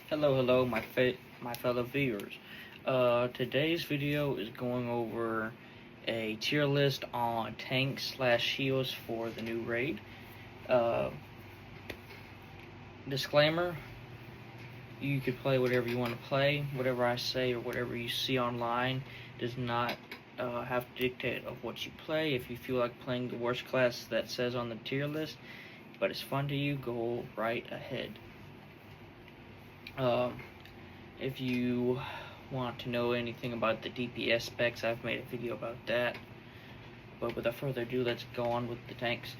Hello, my fellow viewers. Today's video is going over a tier list on tanks slash shields for the new raid. Uh, Disclaimer: you could play whatever you want to play. Whatever I say or whatever you see online does not have to dictate of what you play. If you feel like playing the worst class that says on the tier list, but it's fun to you, go right ahead. If you want to know anything about the DPS specs, I've made a video about that. But without further ado, let's go on with the tanks.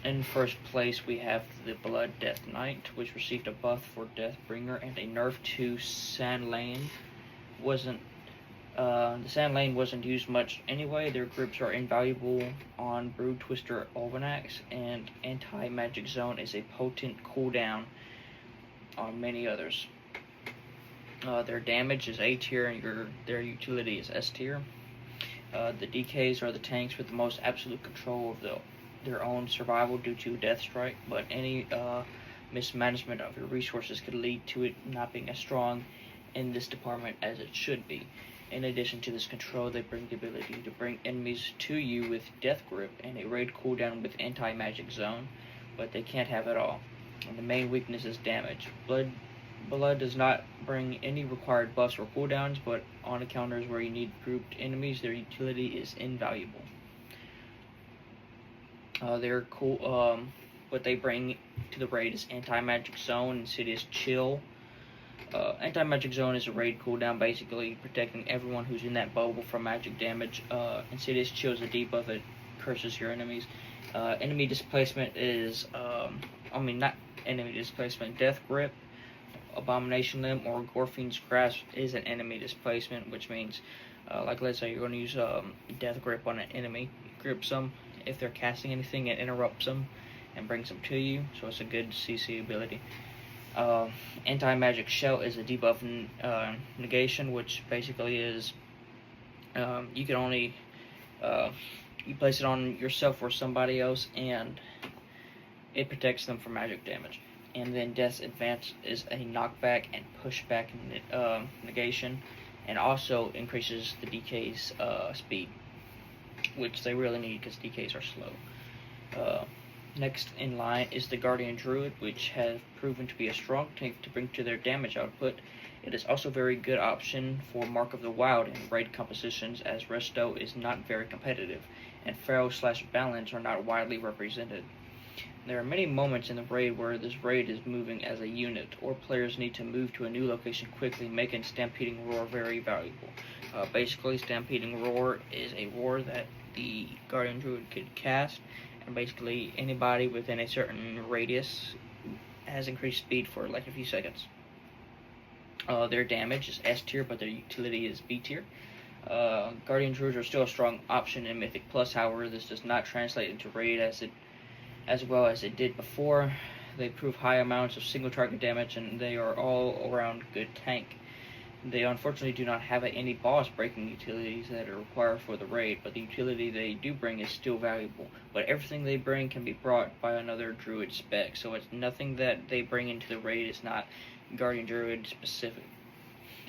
In first place, we have the Blood Death Knight, which received a buff for Deathbringer and a nerf to Sand Lane. The Sand Lane wasn't used much anyway. Their grips are invaluable on Brood Twister Ulvanax, and Anti-Magic Zone is a potent cooldown on many others. Their damage is A tier and their utility is S tier. The DKs are the tanks with the most absolute control of their own survival due to Death Strike, but any mismanagement of your resources could lead to it not being as strong in this department as it should be. In addition to this control, they bring the ability to bring enemies to you with Death Grip and a raid cooldown with Anti-Magic Zone, but they can't have it all. And the main weakness is damage. Blood does not bring any required buffs or cooldowns, but on encounters where you need grouped enemies, their utility is invaluable. What they bring to the raid is Anti-Magic Zone, Insidious Chill. Anti-Magic Zone is a raid cooldown, basically protecting everyone who's in that bubble from magic damage. Insidious Chill is a debuff that curses your enemies. Enemy displacement is, not enemy displacement, Death Grip, Abomination Limb, or Gorfiend's Grasp is an enemy displacement, which means, let's say you're going to use Death Grip on an enemy. Grips them if they're casting anything, it interrupts them and brings them to you, so it's a good CC ability. Anti-Magic Shell is a debuff negation, which basically is you can only you place it on yourself or somebody else, and it protects them from magic damage. And then Death's Advance is a knockback and pushback negation, and also increases the DK's speed, which they really need because DKs are slow. Next in line is the Guardian Druid, which has proven to be a strong tank to bring to their damage output. It is also a very good option for Mark of the Wild in raid compositions, as Resto is not very competitive, and Pharaoh/Balance are not widely represented. There are many moments in the raid where this raid is moving as a unit, or players need to move to a new location quickly, making Stampeding Roar very valuable. Basically, Stampeding Roar is a roar that the Guardian Druid could cast, and basically anybody within a certain radius has increased speed for like a few seconds. Their damage is S tier, but their utility is B tier. Guardian Druids are still a strong option in Mythic Plus, however, this does not translate into raid as well as it did before. They prove high amounts of single target damage, and they are all around good tank. They unfortunately do not have any boss breaking utilities that are required for the raid, but the utility they do bring is still valuable. But everything they bring can be brought by another druid spec, so it's nothing that they bring into the raid is not Guardian Druid specific.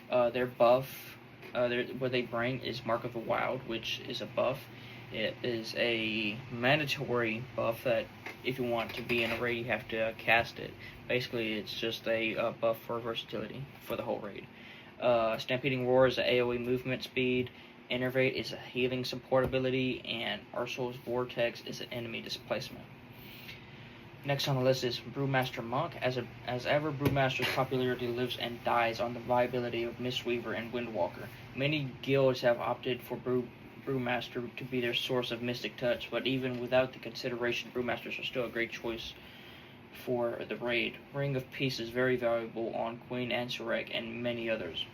Their buff, what they bring is Mark of the Wild, which is a buff. It is a mandatory buff that if you want to be in a raid, you have to cast it. Basically, it's just a buff for versatility for the whole raid. Stampeding Roar is an AoE movement speed, Innervate is a healing support ability, and Ursul's Vortex is an enemy displacement. Next on the list is Brewmaster Monk. As ever, Brewmaster's popularity lives and dies on the viability of Mistweaver and Windwalker. Many guilds have opted for Brewmaster to be their source of Mystic Touch, but even without the consideration, Brewmasters are still a great choice for the raid. Ring of Peace is very valuable on Queen Ansurek and many others.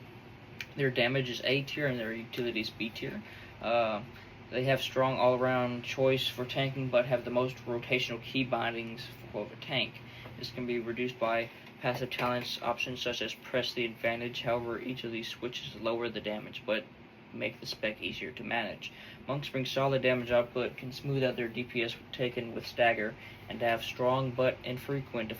Their damage is A tier and their utility is B tier. They have strong all-around choice for tanking, but have the most rotational key bindings for a tank. This can be reduced by passive talents options such as Press the Advantage. However, each of these switches lower the damage, but make the spec easier to manage. Monks bring solid damage output, can smooth out their DPS taken with stagger, and have strong but infrequent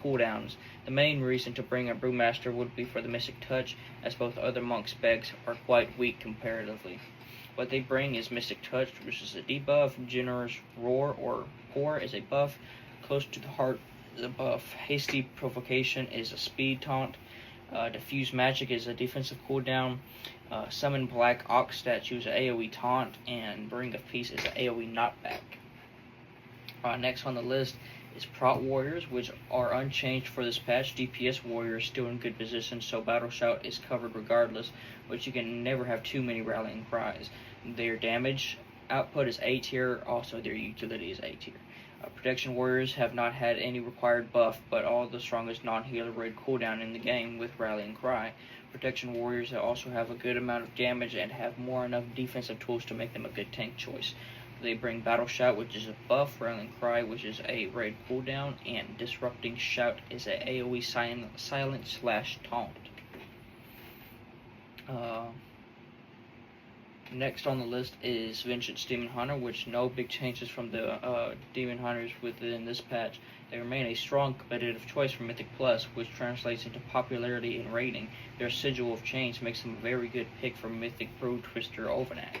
cooldowns. The main reason to bring a Brewmaster would be for the Mystic Touch, as both other monk specs are quite weak comparatively. What they bring is Mystic Touch, which is a debuff. Generous Roar or Pour is a buff. Close to the Heart is a buff. Hasty Provocation is a speed taunt. Diffuse Magic is a defensive cooldown. Summon Black Ox statue is an AoE taunt, and Ring of Peace is an AoE knockback. Next on the list is Prot Warriors, which are unchanged for this patch. DPS Warriors still in good position, so Battle Shout is covered regardless, but you can never have too many Rallying Cries. Their damage output is A tier, also their utility is A tier. Protection Warriors have not had any required buff, but all the strongest non-healer raid cooldown in the game with Rallying Cry. Protection Warriors also have a good amount of damage and have enough defensive tools to make them a good tank choice. They bring Battle Shout, which is a buff, Rallying Cry, which is a raid cooldown, and Disrupting Shout is a AoE silent/taunt. Next on the list is Vengeance Demon Hunter, which no big changes from the Demon Hunters within this patch. They remain a strong competitive choice for Mythic Plus, which translates into popularity in raiding. Their Sigil of Chains makes them a very good pick for Mythic Brood Twister Ovanax.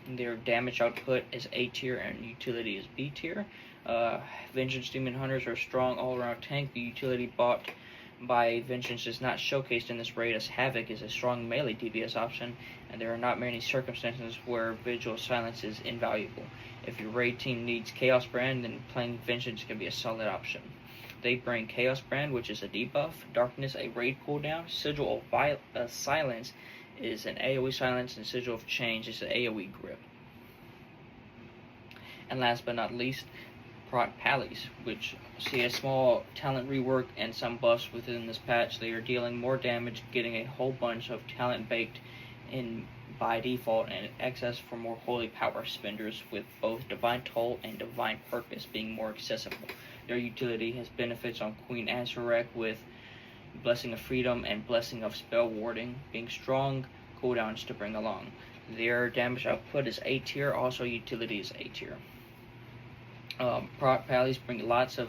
Their damage output is A tier and utility is B tier. Vengeance Demon Hunters are a strong all-around tank. The utility bought by Vengeance is not showcased in this raid, as Havoc is a strong melee DPS option, and there are not many circumstances where Vigil Silence is invaluable. If your raid team needs Chaos Brand, then playing Vengeance can be a solid option. They bring Chaos Brand, which is a debuff, Darkness a raid cooldown, Sigil of Silence is an AoE silence, and Sigil of Change is an AoE grip. And last but not least, Prot Pallies, which see a small talent rework and some buffs within this patch. They are dealing more damage, getting a whole bunch of talent baked in by default, and access for more holy power spenders, with both Divine Toll and Divine Purpose being more accessible. Their utility has benefits on Queen Azurek, with Blessing of Freedom and Blessing of Spell Warding being strong cooldowns to bring along. Their damage output is A tier, also utility is A tier. Prot Pallies bring lots of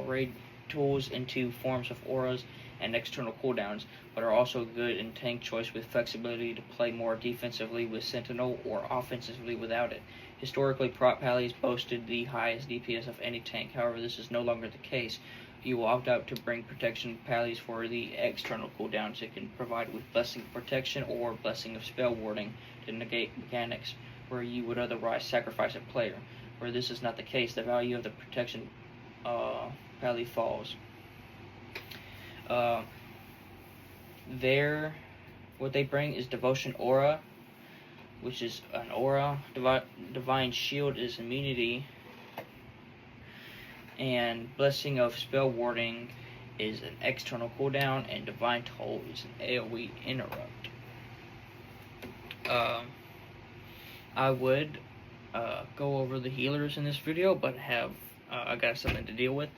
raid tools into forms of auras and external cooldowns, but are also good in tank choice with flexibility to play more defensively with Sentinel or offensively without it. Historically, Prot Pallies boasted the highest DPS of any tank, however this is no longer the case. You will opt out to bring Protection Pallies for the external cooldowns it can provide, with Blessing of Protection or Blessing of Spell Warding to negate mechanics where you would otherwise sacrifice a player. Where this is not the case, the value of the Protection Pally falls. What they bring is Devotion Aura, which is an aura. Divine Shield is immunity, and Blessing of Spell Warding is an external cooldown, and Divine Toll is an AoE interrupt. I would go over the healers in this video, but I got something to deal with.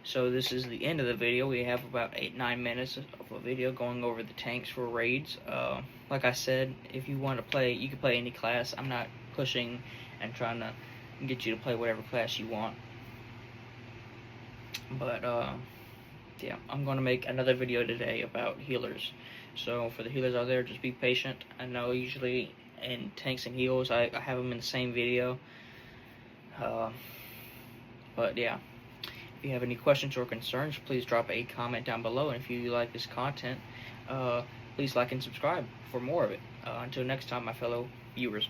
So this is the end of the video. We have about 8-9 minutes of a video going over the tanks for raids. Like I said, if you want to play, you can play any class. I'm not pushing and trying to get you to play whatever class you want. But yeah, I'm going to make another video today about healers. So for the healers out there, just be patient. I know usually in tanks and heals, I have them in the same video. But yeah, if you have any questions or concerns, please drop a comment down below. And if you like this content, please like and subscribe for more of it. Until next time, my fellow viewers.